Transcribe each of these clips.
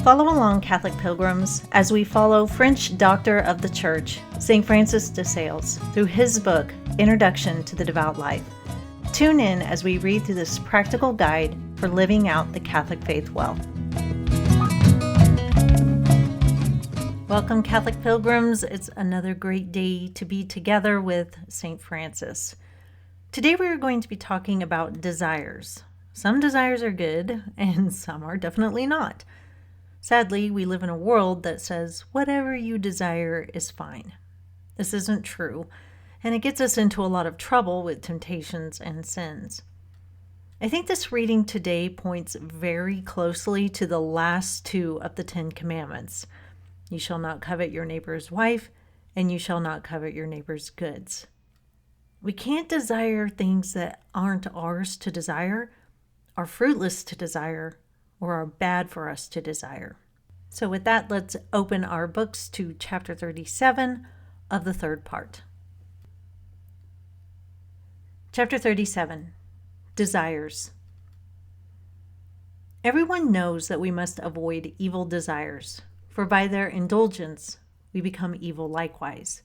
Follow along, Catholic Pilgrims, as we follow French doctor of the Church, St. Francis de Sales, through his book, Introduction to the Devout Life. Tune in as we read through this practical guide for living out the Catholic faith well. Welcome, Catholic Pilgrims. It's another great day to be together with St. Francis. Today we are going to be talking about desires. Some desires are good, and some are definitely not. Sadly, we live in a world that says whatever you desire is fine. This isn't true, and it gets us into a lot of trouble with temptations and sins. I think this reading today points very closely to the last two of the 10 Commandments. You shall not covet your neighbor's wife, and you shall not covet your neighbor's goods. We can't desire things that aren't ours to desire, are fruitless to desire, or are bad for us to desire. So with that, let's open our books to chapter 37 of the third part. Chapter 37, Desires. Everyone knows that we must avoid evil desires, for by their indulgence we become evil likewise.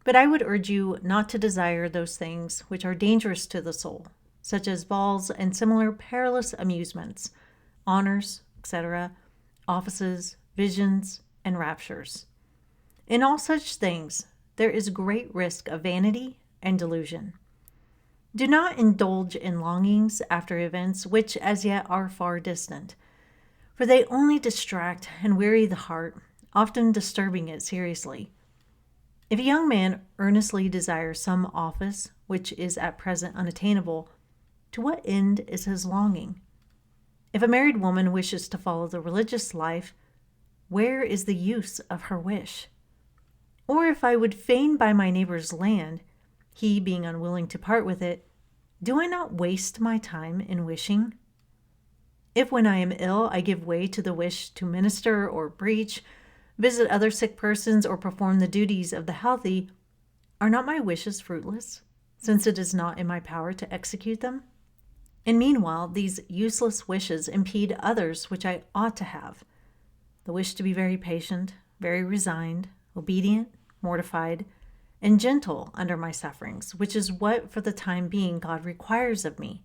But I would urge you not to desire those things which are dangerous to the soul, such as balls and similar perilous amusements, honors, etc., offices, visions, and raptures. In all such things, there is great risk of vanity and delusion. Do not indulge in longings after events which as yet are far distant, for they only distract and weary the heart, often disturbing it seriously. If a young man earnestly desires some office which is at present unattainable, to what end is his longing? If a married woman wishes to follow the religious life, where is the use of her wish? Or if I would fain buy my neighbor's land, he being unwilling to part with it, do I not waste my time in wishing? If when I am ill I give way to the wish to minister or preach, visit other sick persons, or perform the duties of the healthy, are not my wishes fruitless, since it is not in my power to execute them? And meanwhile, these useless wishes impede others which I ought to have. The wish to be very patient, very resigned, obedient, mortified, and gentle under my sufferings, which is what for the time being God requires of me.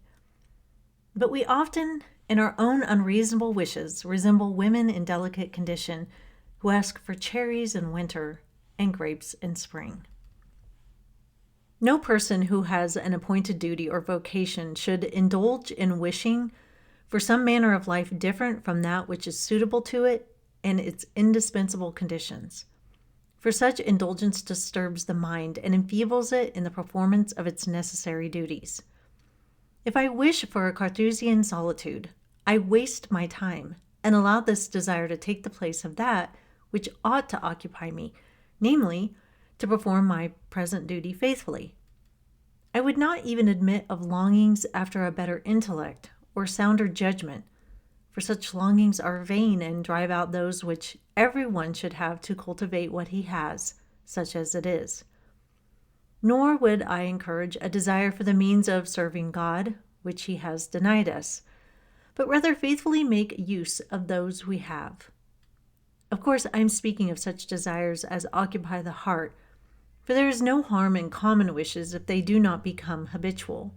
But we often, in our own unreasonable wishes, resemble women in delicate condition who ask for cherries in winter and grapes in spring. No person who has an appointed duty or vocation should indulge in wishing for some manner of life different from that which is suitable to it and its indispensable conditions. For such indulgence disturbs the mind and enfeebles it in the performance of its necessary duties. If I wish for a Carthusian solitude, I waste my time and allow this desire to take the place of that which ought to occupy me, namely, to perform my present duty faithfully. I would not even admit of longings after a better intellect or sounder judgment, for such longings are vain and drive out those which everyone should have to cultivate what he has, such as it is. Nor would I encourage a desire for the means of serving God, which he has denied us, but rather faithfully make use of those we have. Of course, I am speaking of such desires as occupy the heart, for there is no harm in common wishes if they do not become habitual.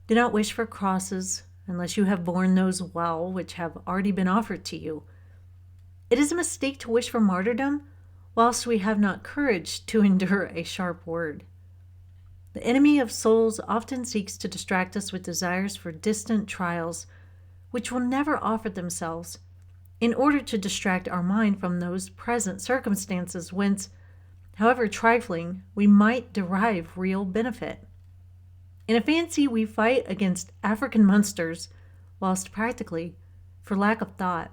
Do not wish for crosses unless you have borne those well which have already been offered to you. It is a mistake to wish for martyrdom whilst we have not courage to endure a sharp word. The enemy of souls often seeks to distract us with desires for distant trials which will never offer themselves, in order to distract our mind from those present circumstances whence, however trifling, we might derive real benefit. In a fancy, we fight against African monsters, whilst practically, for lack of thought,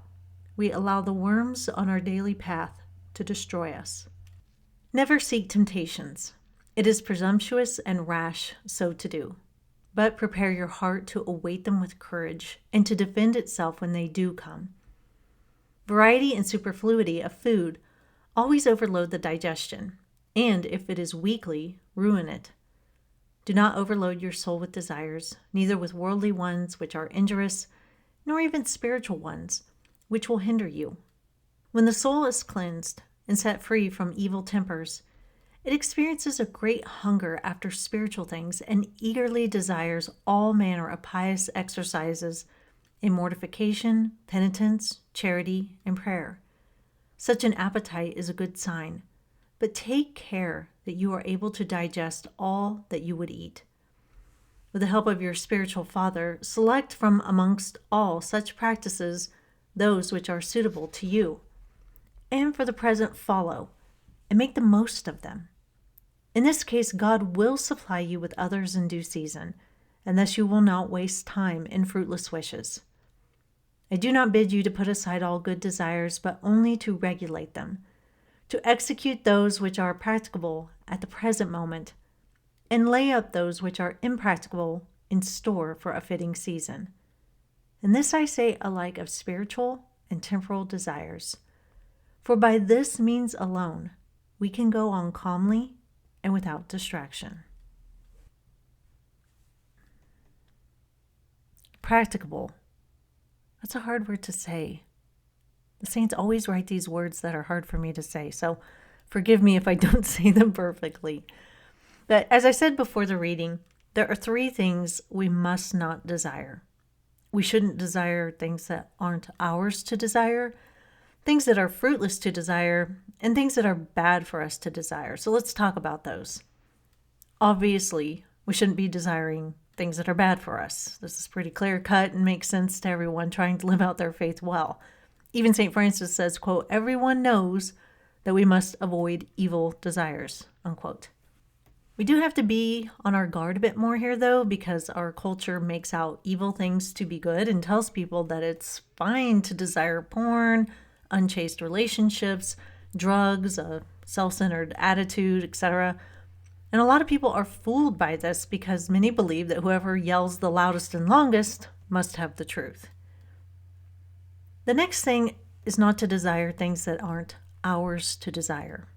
we allow the worms on our daily path to destroy us. Never seek temptations. It is presumptuous and rash so to do. But prepare your heart to await them with courage and to defend itself when they do come. Variety and superfluity of food always overload the digestion, and if it is weakly, ruin it. Do not overload your soul with desires, neither with worldly ones which are injurious, nor even spiritual ones, which will hinder you. When the soul is cleansed and set free from evil tempers, it experiences a great hunger after spiritual things and eagerly desires all manner of pious exercises in mortification, penitence, charity, and prayer. Such an appetite is a good sign, but take care that you are able to digest all that you would eat. With the help of your spiritual father, select from amongst all such practices those which are suitable to you, and for the present follow, and make the most of them. In this case, God will supply you with others in due season, and thus you will not waste time in fruitless wishes. I do not bid you to put aside all good desires, but only to regulate them, to execute those which are practicable at the present moment, and lay up those which are impracticable in store for a fitting season. And this I say alike of spiritual and temporal desires. For by this means alone, we can go on calmly and without distraction. Practicable. That's a hard word to say. The saints always write these words that are hard for me to say, so forgive me if I don't say them perfectly. But as I said before the reading, there are 3 things we must not desire. We shouldn't desire things that aren't ours to desire, things that are fruitless to desire, and things that are bad for us to desire. So let's talk about those. Obviously, we shouldn't be desiring things that are bad for us. This is pretty clear cut and makes sense to everyone trying to live out their faith well. Even St. Francis says, quote, "Everyone knows that we must avoid evil desires," unquote. We do have to be on our guard a bit more here, though, because our culture makes out evil things to be good and tells people that it's fine to desire porn, unchaste relationships, drugs, a self-centered attitude, etc. And a lot of people are fooled by this because many believe that whoever yells the loudest and longest must have the truth. The next thing is not to desire things that aren't ours to desire.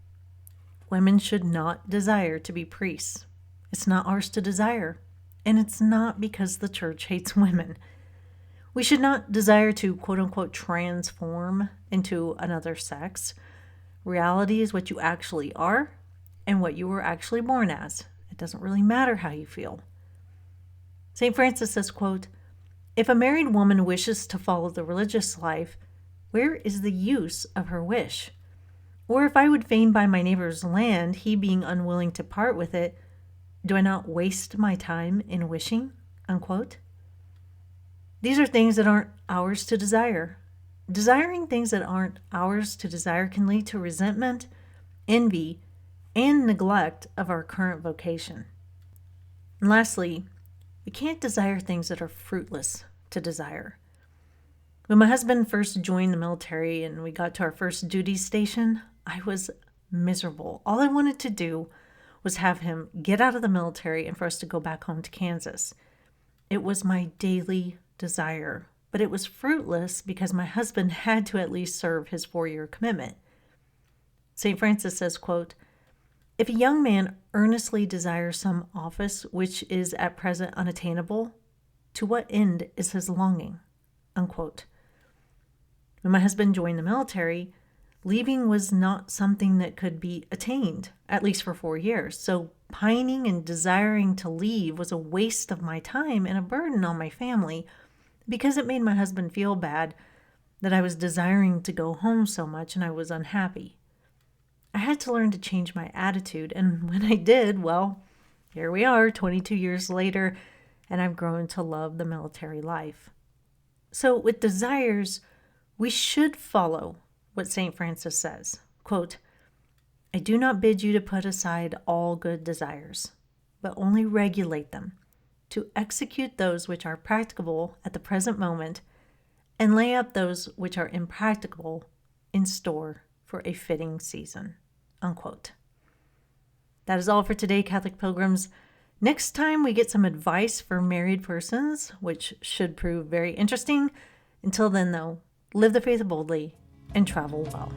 Women should not desire to be priests. It's not ours to desire, and it's not because the church hates women. We should not desire to, quote-unquote, transform into another sex. Reality is what you actually are and what you were actually born as. It doesn't really matter how you feel. St. Francis says, quote, "If a married woman wishes to follow the religious life, where is the use of her wish? Or if I would fain buy my neighbor's land, he being unwilling to part with it, do I not waste my time in wishing?" Unquote. These are things that aren't ours to desire. Desiring things that aren't ours to desire can lead to resentment, envy, and neglect of our current vocation. And lastly, we can't desire things that are fruitless to desire. When my husband first joined the military and we got to our first duty station, I was miserable. All I wanted to do was have him get out of the military and for us to go back home to Kansas. It was my daily desire, but it was fruitless because my husband had to at least serve his 4-year commitment. St. Francis says, quote, "If a young man earnestly desires some office which is at present unattainable, to what end is his longing?" Unquote. When my husband joined the military, leaving was not something that could be attained, at least for 4 years. So pining and desiring to leave was a waste of my time and a burden on my family because it made my husband feel bad that I was desiring to go home so much and I was unhappy. I had to learn to change my attitude, and when I did, well, here we are 22 years later, and I've grown to love the military life. So with desires, we should follow what St. Francis says, quote, "I do not bid you to put aside all good desires, but only regulate them, to execute those which are practicable at the present moment, and lay up those which are impracticable in store for a fitting season." Unquote. That is all for today, Catholic Pilgrims. Next time we get some advice for married persons, which should prove very interesting. Until then, though, live the faith boldly and travel well.